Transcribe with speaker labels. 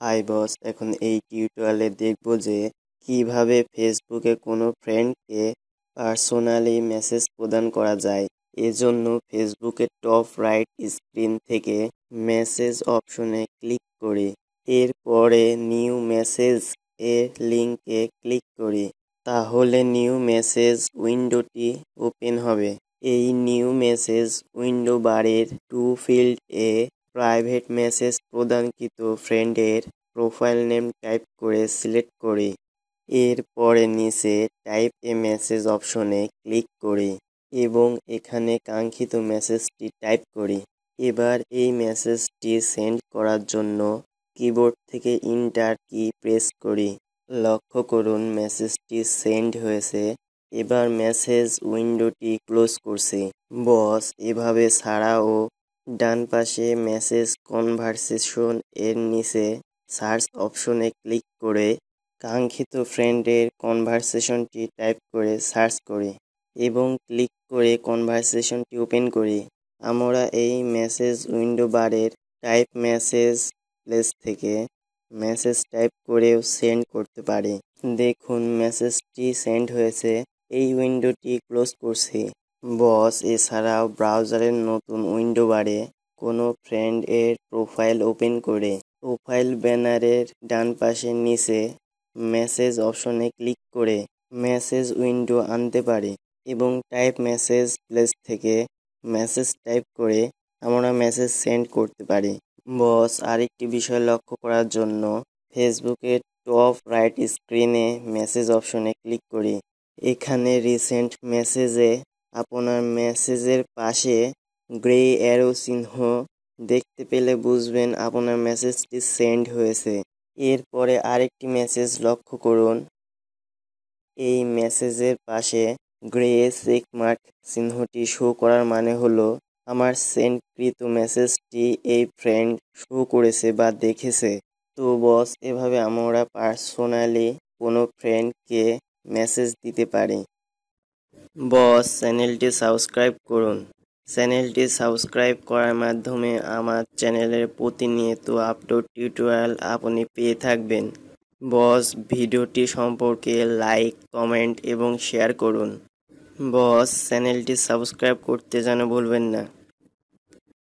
Speaker 1: Hi boss, এখন এই টিউটোরিয়ালে দেখব যে কিভাবে ফেসবুকে কোনো ফ্রেন্ডকে পার্সোনালি মেসেজ প্রদান করা যায়। এজন্য ফেসবুকের টপ রাইট স্ক্রিন থেকে মেসেজ অপশনে ক্লিক করি, এরপরে নিউ মেসেজ এর লিঙ্কে ক্লিক করি। তাহলে নিউ মেসেজ উইন্ডোটি ওপেন হবে। এই নিউ মেসেজ উইন্ডো বারের টু ফিল্ড এ প্রাইভেট মেসেজ প্রদানকৃত ফ্রেন্ডের প্রোফাইল নেম টাইপ করে সিলেক্ট করি, এরপরে নিচে টাইপ এ মেসেজ অপশনে ক্লিক করি এবং এখানে কাঙ্ক্ষিত মেসেজটি টাইপ করি। এবার এই মেসেজটি সেন্ড করার জন্য কিবোর্ড থেকে ইন্টার কি প্রেস করি। লক্ষ্য করুন মেসেজটি সেন্ড হয়েছে। এবার মেসেজ উইন্ডোটি ক্লোজ করছি। বস, এভাবে ছাড়াও ডান পাশে মেসেজ কনভারসেশন এর নিচে সার্চ অপশনে ক্লিক করে কাঙ্ক্ষিত ফ্রেন্ডের কনভারসেশনটি টাইপ করে সার্চ করি এবং ক্লিক করে কনভারসেশনটি ওপেন করি। আমরা এই মেসেজ উইন্ডো বারের টাইপ মেসেজ প্লেস থেকে মেসেজ টাইপ করেও সেন্ড করতে পারি। দেখুন মেসেজটি সেন্ড হয়েছে। এই উইন্ডোটি ক্লোজ করছি। বস, এছাড়াও ব্রাউজারের নতুন উইন্ডো বারে কোনো ফ্রেন্ড এর প্রোফাইল ওপেন করে প্রোফাইল ব্যানারের ডান পাশের নিচে মেসেজ অপশনে ক্লিক করে মেসেজ উইন্ডো আনতে পারি এবং টাইপ মেসেজ প্লেস থেকে মেসেজ টাইপ করে আমরা মেসেজ সেন্ড করতে পারি। বস, আরেকটি বিষয় লক্ষ্য করার জন্য ফেসবুকের টপ রাইট স্ক্রিনে মেসেজ অপশনে ক্লিক করি। এখানে রিসেন্ট মেসেজে আপনার মেসেজের পাশে গ্রে অ্যারো চিহ্ন দেখতে পেলে বুঝবেন আপনার মেসেজটি সেন্ড হয়েছে। এরপরে আরেকটি মেসেজ লক্ষ্য করুন। এই মেসেজের পাশে গ্রে চেক মার্ক চিহ্নটি শো করার মানে হলো আমার সেন্ডকৃত মেসেজটি এই ফ্রেন্ড শো করেছে বা দেখেছে। তো বস, এভাবে আমরা পার্সোনালি কোনো ফ্রেন্ডকে মেসেজ দিতে পারি। বস, চ্যানেলটি সাবস্ক্রাইব করুন। চ্যানেলটি সাবস্ক্রাইব করার মাধ্যমে আমার চ্যানেলের প্রতিনিয়ত আপলোড টিউটোরিয়াল আপনি পেয়ে থাকবেন। বস, ভিডিওটি সম্পর্কে লাইক, কমেন্ট এবং শেয়ার করুন। বস, চ্যানেলটি সাবস্ক্রাইব করতে যেন ভুলবেন না।